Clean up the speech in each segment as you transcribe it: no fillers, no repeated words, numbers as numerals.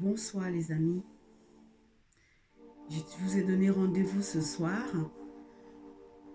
Bonsoir les amis, je vous ai donné rendez-vous ce soir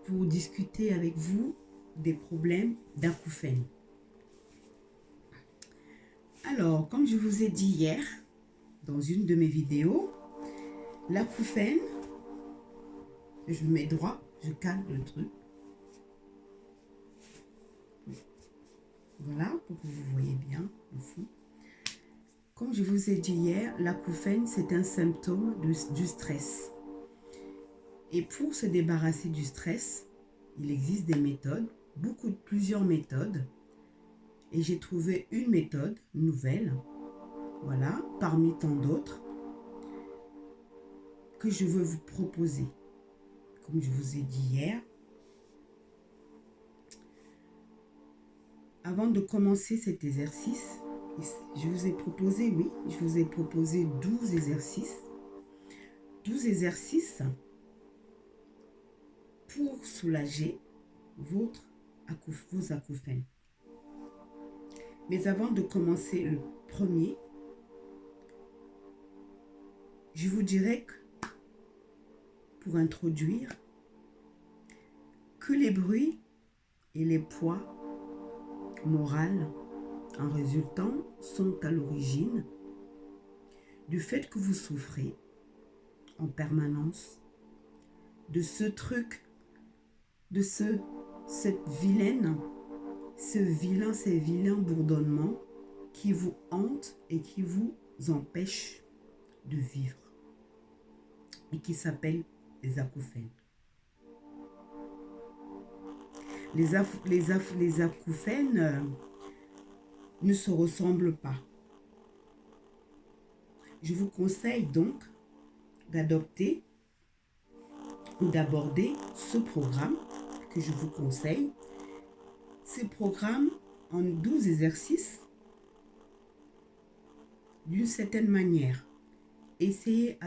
pour discuter avec vous des problèmes d'acouphènes. Alors, comme je vous ai dit hier dans une de mes vidéos, l'acouphène, je me mets droit, je calme le truc. Voilà, pour que vous voyez bien le fond. Comme je vous ai dit hier, l'acouphène, c'est un symptôme du stress. Et pour se débarrasser du stress, il existe des méthodes, plusieurs méthodes. Et j'ai trouvé une méthode nouvelle, voilà, parmi tant d'autres, que je veux vous proposer. Comme je vous ai dit hier, avant de commencer cet exercice, je vous ai proposé 12 exercices. 12 exercices pour soulager vos acouphènes. Mais avant de commencer le premier, je vous dirais que, pour introduire, que les bruits et les poids moraux en résultant sont à l'origine du fait que vous souffrez en permanence de ce truc, de ces vilains bourdonnements qui vous hantent et qui vous empêchent de vivre et qui s'appellent les acouphènes. Les acouphènes ne se ressemblent pas. Je vous conseille donc d'adopter ou d'aborder ce programme que je vous conseille. Ce programme en 12 exercices d'une certaine manière. Essayez-le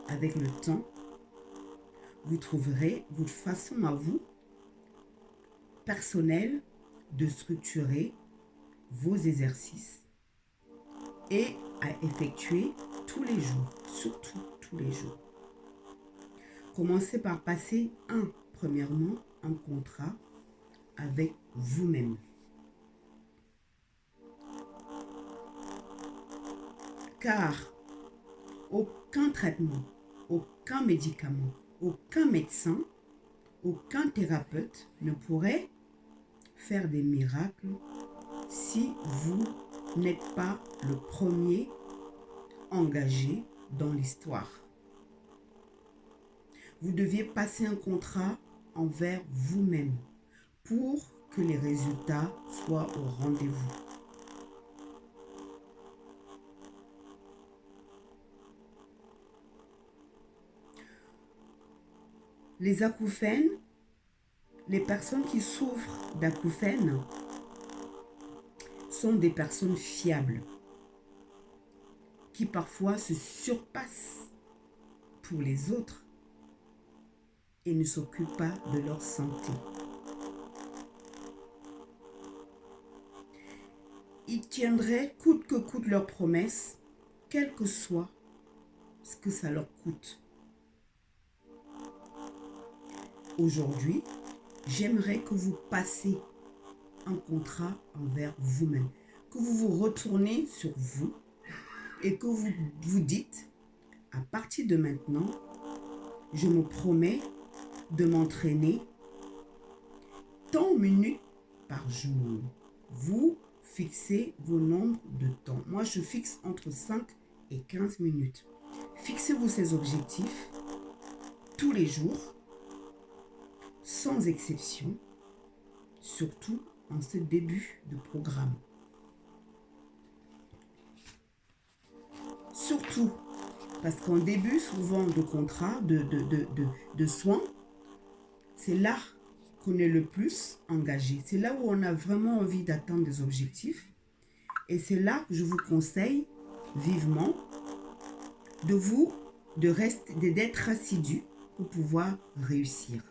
avec le temps. Vous trouverez votre façon à vous, personnelle, de structurer vos exercices et à effectuer tous les jours, surtout tous les jours. Commencez par passer premièrement, un contrat avec vous-même. Car aucun traitement, aucun médicament, aucun médecin, aucun thérapeute ne pourrait faire des miracles si vous n'êtes pas le premier engagé dans l'histoire. Vous deviez passer un contrat envers vous-même pour que les résultats soient au rendez-vous. Les acouphènes, les personnes qui souffrent d'acouphènes sont des personnes fiables qui parfois se surpassent pour les autres et ne s'occupent pas de leur santé. Ils tiendraient coûte que coûte leurs promesses, quel que soit ce que ça leur coûte. Aujourd'hui, j'aimerais que vous passiez un contrat envers vous-même, que vous vous retournez sur vous et que vous vous dites, à partir de maintenant, je me promets de m'entraîner tant de minutes par jour. Vous fixez vos nombres de temps. Moi, je fixe entre 5 et 15 minutes. Fixez-vous ces objectifs tous les jours, sans exception, surtout en ce début de programme. Surtout, parce qu'en début souvent de contrat, de soins, c'est là qu'on est le plus engagé. C'est là où on a vraiment envie d'atteindre des objectifs. Et c'est là que je vous conseille vivement d'être assidu pour pouvoir réussir.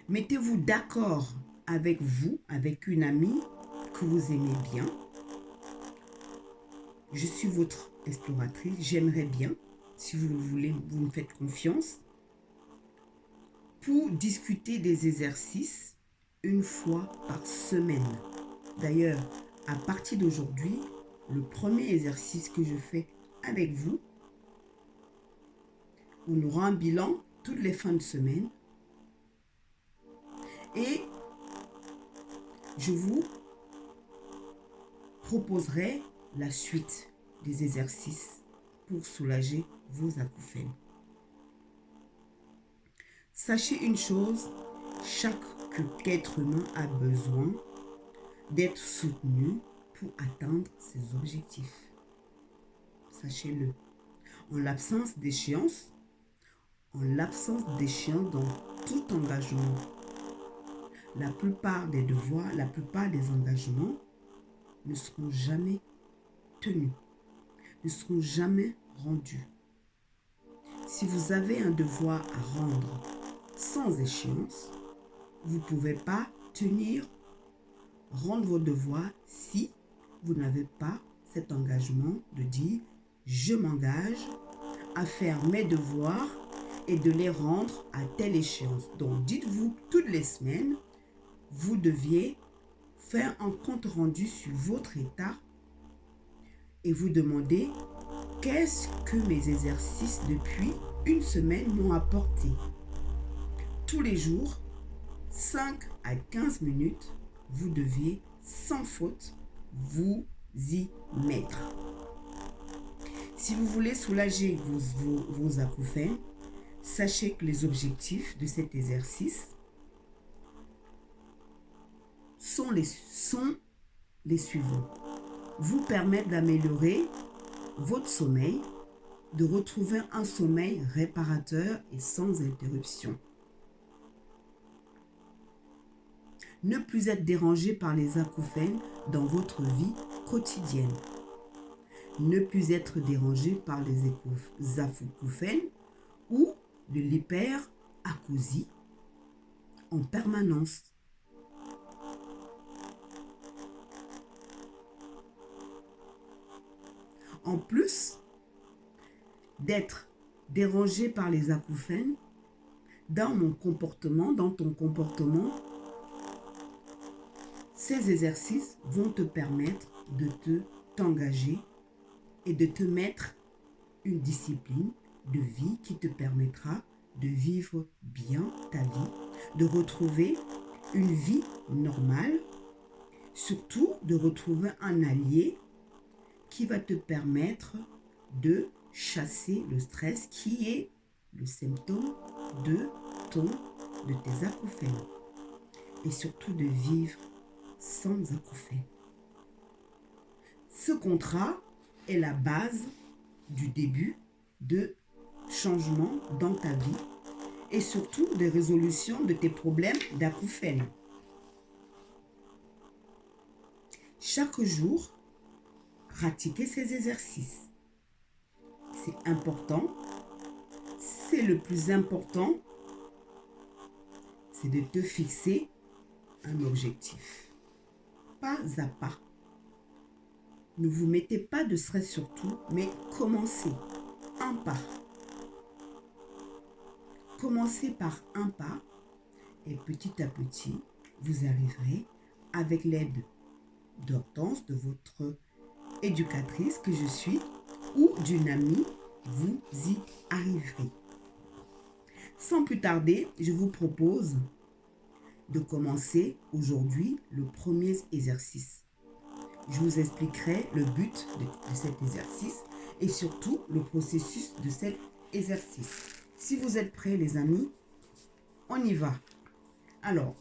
Mettez-vous d'accord avec vous, avec une amie que vous aimez bien. Je suis votre exploratrice. J'aimerais bien, si vous le voulez, vous me faites confiance, pour discuter des exercices une fois par semaine. D'ailleurs, à partir d'aujourd'hui, le premier exercice que je fais avec vous, on aura un bilan toutes les fins de semaine et je vous proposerai la suite des exercices pour soulager vos acouphènes. Sachez une chose, chaque être humain a besoin d'être soutenu pour atteindre ses objectifs. Sachez-le. En l'absence d'échéance dans tout engagement, la plupart des devoirs, la plupart des engagements ne seront jamais tenus, ne seront jamais rendus. Si vous avez un devoir à rendre sans échéance, vous ne pouvez pas rendre vos devoirs si vous n'avez pas cet engagement de dire « je m'engage à faire mes devoirs et de les rendre à telle échéance ». Donc dites-vous toutes les semaines, vous deviez faire un compte rendu sur votre état et vous demandez qu'est-ce que mes exercices depuis une semaine m'ont apporté. Tous les jours, 5 à 15 minutes, vous deviez sans faute vous y mettre. Si vous voulez soulager vos acouphènes, sachez que les objectifs de cet exercice sont les suivants. Vous permettre d'améliorer votre sommeil, de retrouver un sommeil réparateur et sans interruption. Ne plus être dérangé par les acouphènes dans votre vie quotidienne. Ne plus être dérangé par les acouphènes ou de l'hyperacousie en permanence. En plus d'être dérangé par les acouphènes, dans ton comportement, ces exercices vont te permettre de t'engager et de te mettre une discipline de vie qui te permettra de vivre bien ta vie, de retrouver une vie normale, surtout de retrouver un allié qui va te permettre de chasser le stress qui est le symptôme de tes acouphènes et surtout de vivre sans acouphènes. Ce contrat est la base du début de changement dans ta vie et surtout de résolution de tes problèmes d'acouphènes. Chaque jour, pratiquez ces exercices. C'est important. C'est le plus important. C'est de te fixer un objectif. Pas à pas. Ne vous mettez pas de stress sur tout, mais commencez un pas. Commencez par un pas et petit à petit, vous arriverez avec l'aide d'Hortense, de votre éducatrice que je suis, ou d'une amie, vous y arriverez. Sans plus tarder, je vous propose de commencer aujourd'hui le premier exercice. Je vous expliquerai le but de cet exercice et surtout le processus de cet exercice. Si vous êtes prêts, les amis, on y va. Alors,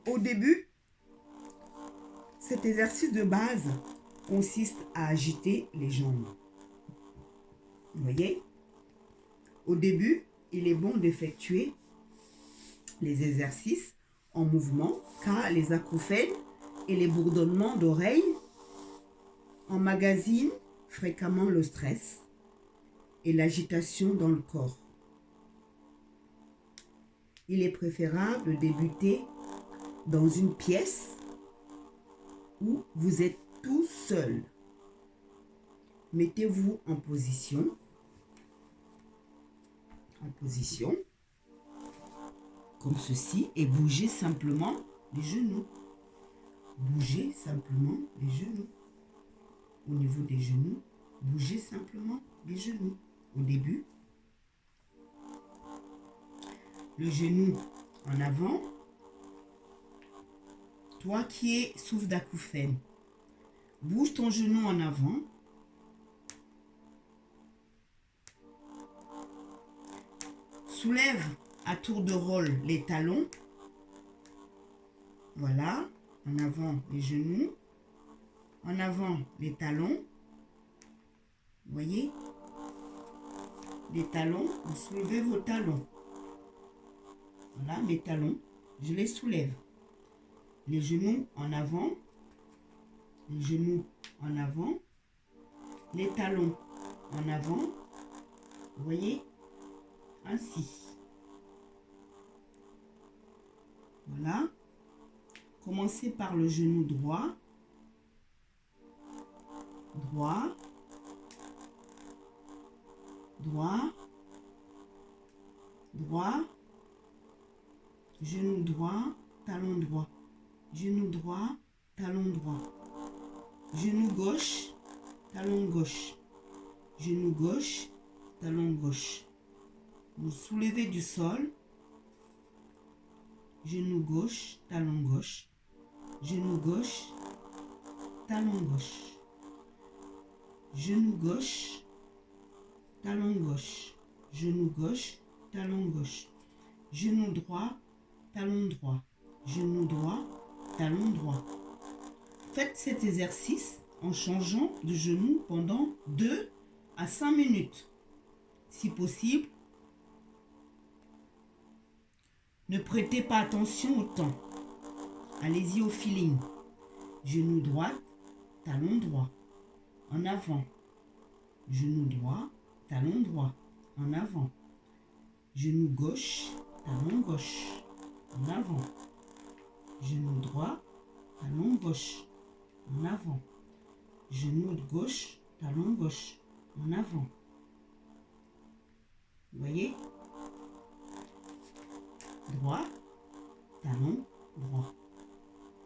au début, cet exercice de base consiste à agiter les jambes. Vous voyez? Au début, il est bon d'effectuer les exercices en mouvement car les acouphènes et les bourdonnements d'oreilles emmagasinent fréquemment le stress et l'agitation dans le corps. Il est préférable de débuter dans une pièce où vous êtes tout seul. Mettez-vous en position. Comme ceci, et bougez simplement les genoux. Bougez simplement les genoux. Au niveau des genoux, bougez simplement les genoux. Au début, le genou en avant. Toi qui es souffle d'acouphène, bouge ton genou en avant. Soulève à tour de rôle les talons. Voilà, en avant les genoux, en avant les talons. Vous voyez? Les talons, vous soulevez vos talons. Voilà, mes talons, je les soulève. Les genoux en avant, les genoux en avant, les talons en avant. Vous voyez? Ainsi. Voilà. Commencez par le genou droit. Droit. Droit. Droit. Genou droit, talon droit. Genou droit, talon droit. Genou gauche, talon gauche. Genou gauche, talon gauche. Vous soulevez du sol. Genou gauche, talon gauche. Genou gauche, talon gauche. Genou gauche, talon gauche. Genou gauche, talon gauche. Genou droit, talon droit. Genou droit, talon droit. Faites cet exercice en changeant de genou pendant 2 à 5 minutes. Si possible, ne prêtez pas attention au temps. Allez-y au feeling. Genou droit, talon droit. En avant. Genou droit, talon droit. En avant. Genou gauche, talon gauche. En avant. Genou droit, talon gauche. En avant. Genou gauche, talon gauche. En avant. Vous voyez? Droit, talon droit.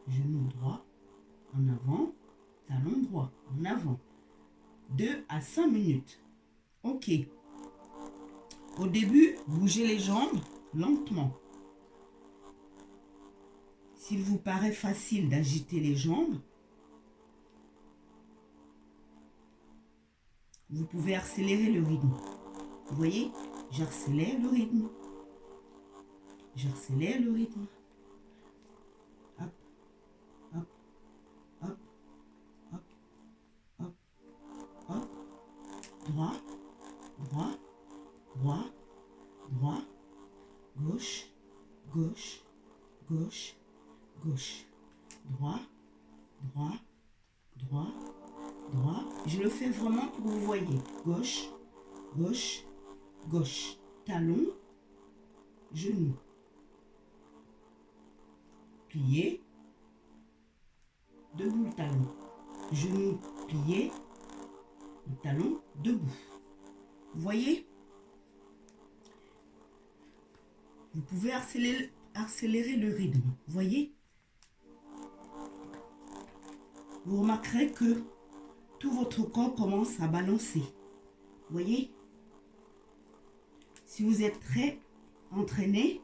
Genou droit, en avant, talon droit, en avant. 2 à 5 minutes. Ok. Au début, bougez les jambes lentement. S'il vous paraît facile d'agiter les jambes, vous pouvez accélérer le rythme. Vous voyez? J'accélère le rythme. J'accélère le rythme. Hop, hop, hop, hop, hop, hop. Droit, droit, droit, droit. Gauche, gauche, gauche, gauche. Droit, droit, droit, droit. Je le fais vraiment pour que vous voyez. Gauche, gauche, gauche. Talon, genou. Plié, debout le talon. Genou plié, le talon debout. Vous voyez? Vous pouvez accélérer le rythme. Vous voyez? Vous remarquerez que tout votre corps commence à balancer. Vous voyez? Si vous êtes très entraîné,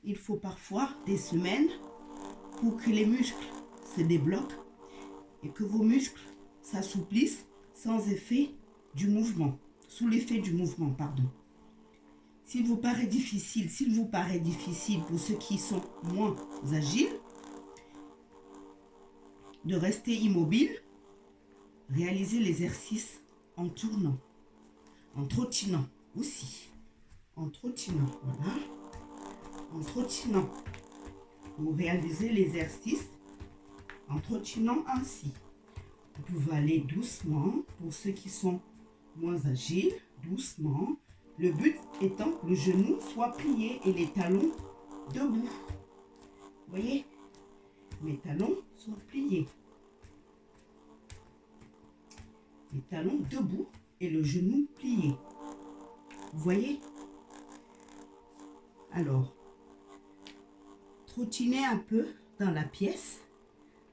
il faut parfois des semaines pour que les muscles se débloquent et que vos muscles s'assouplissent sans effet du mouvement, sous l'effet du mouvement, pardon. S'il vous paraît difficile pour ceux qui sont moins agiles, de rester immobile, réalisez l'exercice en tournant, en trottinant aussi, en trottinant, voilà, en trottinant. Vous réalisez l'exercice en trottinant ainsi. Vous pouvez aller doucement pour ceux qui sont moins agiles, doucement. Le but étant que le genou soit plié et les talons debout. Vous voyez? Mes talons sont pliés. Les talons debout et le genou plié. Vous voyez? Alors, trottinez un peu dans la pièce.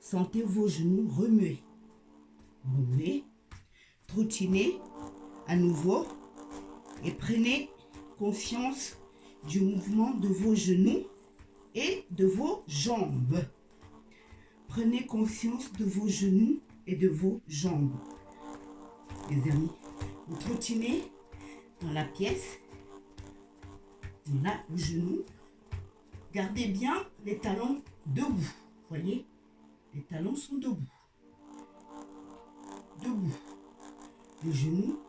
Sentez vos genoux remuer. Remuez. Trottinez à nouveau et prenez conscience du mouvement de vos genoux et de vos jambes. Prenez conscience de vos genoux et de vos jambes. Les amis, vous trottinez dans la pièce. Voilà le genou. Gardez bien les talons debout. Voyez, les talons sont debout. Debout. Les genoux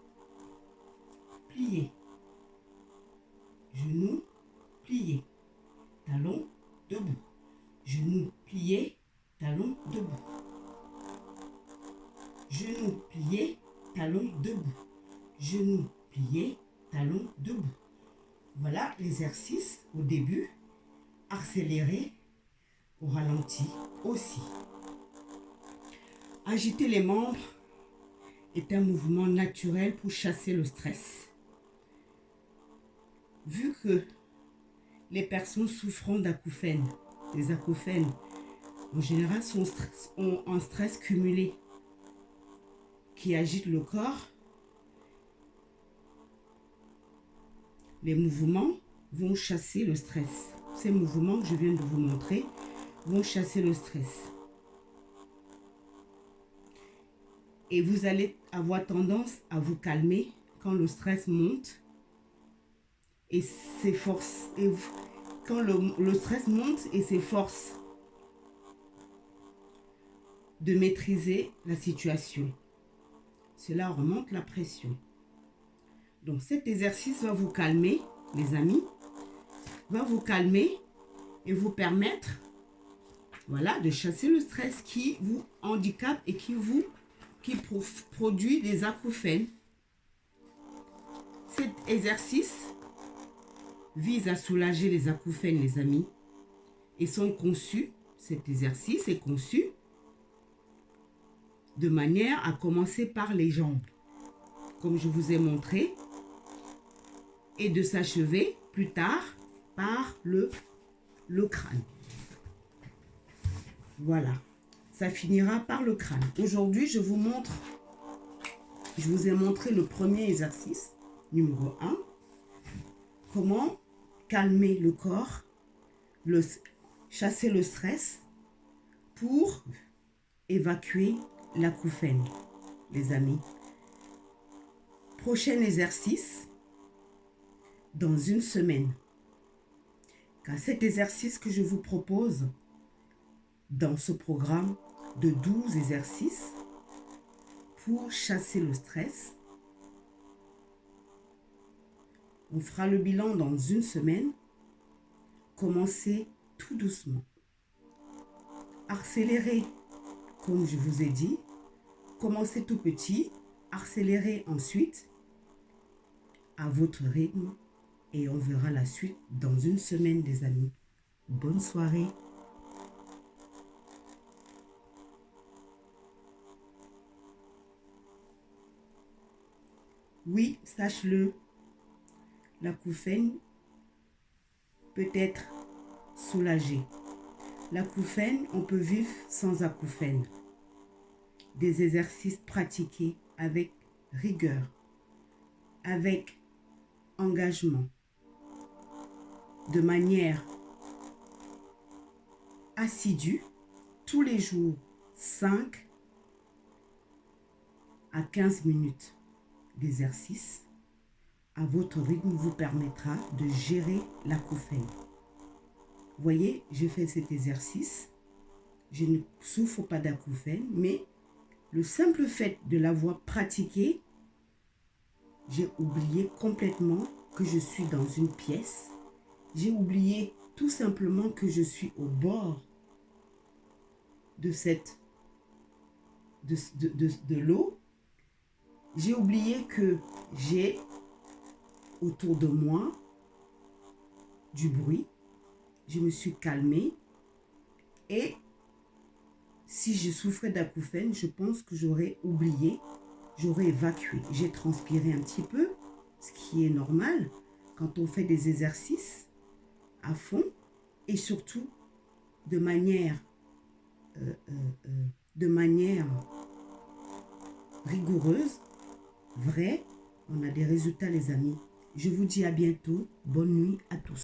pliés. Genoux pliés. Talons debout. Genoux pliés. Talons debout. Genoux pliés. Talons debout. Genoux pliés. Talons debout. Voilà l'exercice au début. Accéléré. Au ralenti aussi. Agiter les membres est un mouvement naturel pour chasser le stress. Vu que les personnes souffrant d'acouphènes, les acouphènes, en général, ont un stress cumulé qui agite le corps, les mouvements vont chasser le stress. Ces mouvements que je viens de vous montrer vont chasser le stress. Et vous allez avoir tendance à vous calmer quand le stress monte et s'efforce. Quand le stress monte et s'efforce de maîtriser la situation. Cela remonte la pression. Donc cet exercice va vous calmer, les amis, va vous calmer et vous permettre, voilà, de chasser le stress qui vous handicape et qui produit des acouphènes. Cet exercice vise à soulager les acouphènes, les amis, et cet exercice est conçu de manière à commencer par les jambes, comme je vous ai montré, et de s'achever plus tard par le crâne. Voilà, ça finira par le crâne. Aujourd'hui, je vous ai montré le premier exercice, numéro 1, comment calmer le corps, chasser le stress pour évacuer l'acouphène, les amis. Prochain exercice, dans une semaine. Car cet exercice que je vous propose dans ce programme de 12 exercices pour chasser le stress, on fera le bilan dans une semaine. Commencez tout doucement. Accélérez, comme je vous ai dit. Commencez tout petit, accélérez ensuite à votre rythme et on verra la suite dans une semaine, les amis. Bonne soirée. Oui, sache-le, l'acouphène peut être soulagé. L'acouphène, on peut vivre sans acouphène. Des exercices pratiqués avec rigueur, avec engagement, de manière assidue, tous les jours, 5 à 15 minutes d'exercice à votre rythme vous permettra de gérer l'acouphène. Voyez, je fais cet exercice, je ne souffre pas d'acouphène, mais le simple fait de l'avoir pratiqué, j'ai oublié complètement que je suis dans une pièce. J'ai oublié tout simplement que je suis au bord de l'eau. J'ai oublié que j'ai autour de moi du bruit. Je me suis calmée et Si je souffrais d'acouphènes, je pense que j'aurais oublié, j'aurais évacué. J'ai transpiré un petit peu, ce qui est normal quand on fait des exercices à fond et surtout de manière, euh, euh, euh, de manière rigoureuse, vraie. On a des résultats, les amis. Je vous dis à bientôt. Bonne nuit à tous.